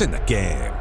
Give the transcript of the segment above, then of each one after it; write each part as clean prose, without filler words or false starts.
What's in the game?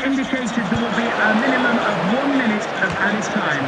indicated there will be a minimum of 1 minute of added time.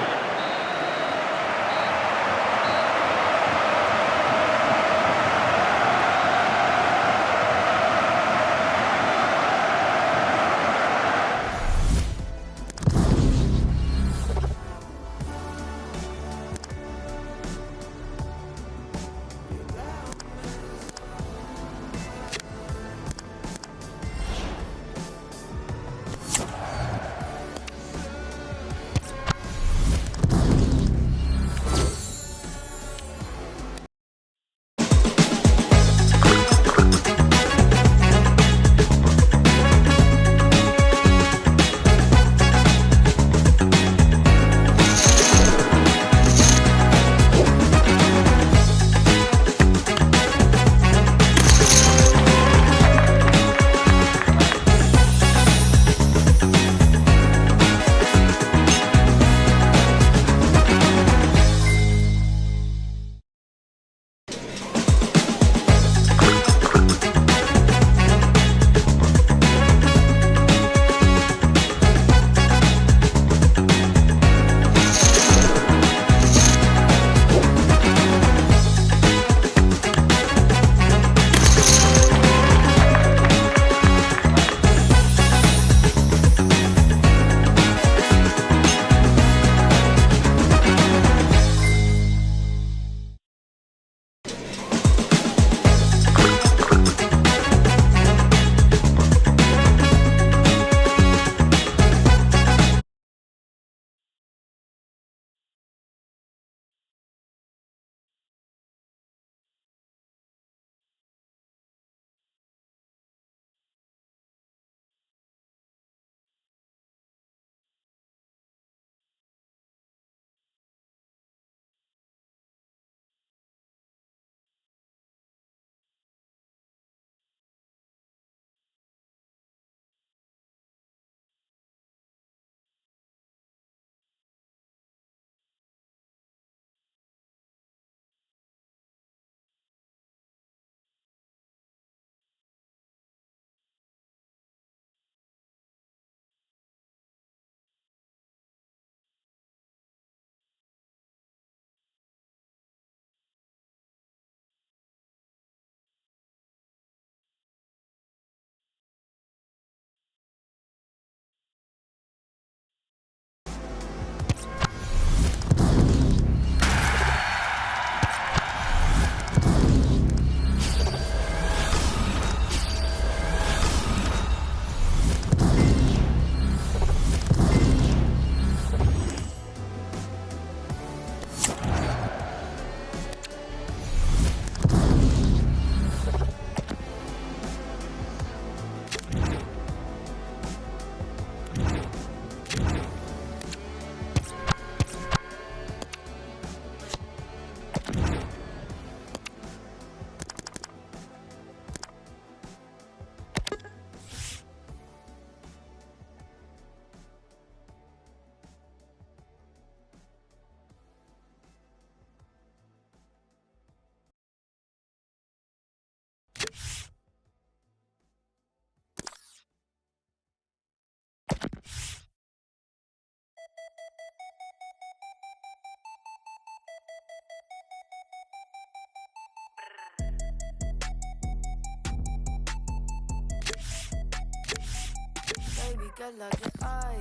Baby, ¿qué es la que hay?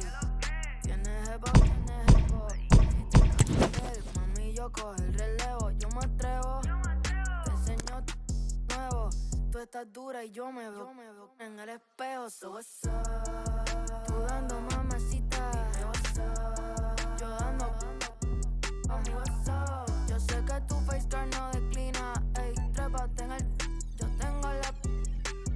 Tienes jevo. Si te cantas, mami, yo cojo el relevo. Yo me atrevo, te enseño nuevo. Tú estás dura y yo me veo en el espejo. So what's up? Tú dando mamacita, dime what's up. Yo dando, mami, what's up. Yo sé que tu FaceTime no declina. Ey, trépate en el, yo tengo la.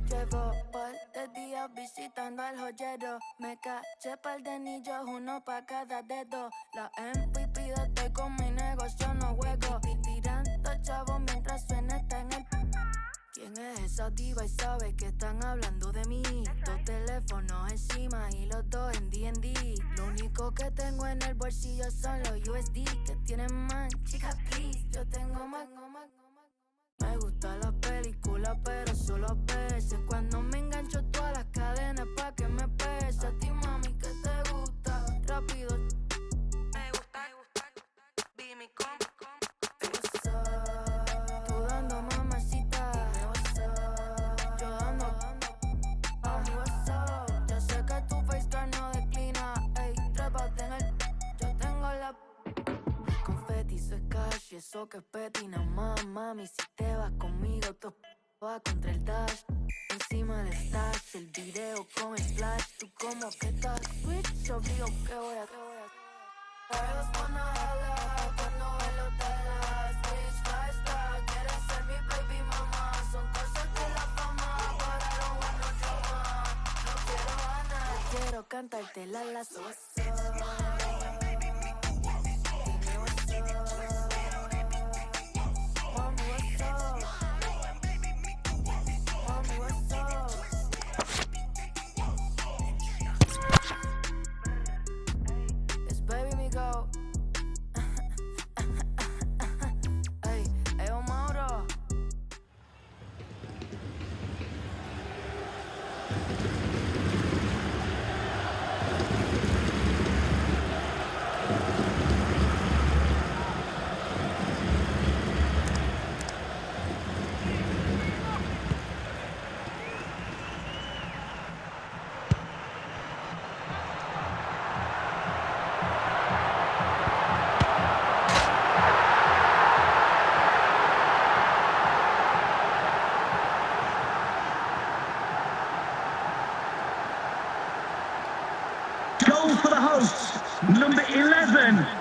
Llevo par de días visitando al joyero. Me caché par de anillos, uno pa' cada dedo. La MVP de estoy con mi negocio, no juego. Tirando chavos mientras suena está en el. ¿Quién es esa diva y sabe que están hablando de mí? Dos teléfonos encima y los dos en D&D. Lo único que tengo en el bolsillo son los USD que tienen man, chica please. Yo tengo más. Me gusta la película, pero solo a veces. Cuando me engancho todas las cadenas pa' que me pese. A ti, eso que es petina más, mami. Si te vas conmigo, tú vas contra el dash. Encima del stash, el video con el flash. Tú como que estás switch, obligado que voy a. Ellos van a jalar cuando ven los de la switch lifestyle. Quieren ser mi baby mama. Son cosas de la fama, but I don't want no drama. No quiero ganar, quiero cantarte la sosa. Goal for the hosts, number 11.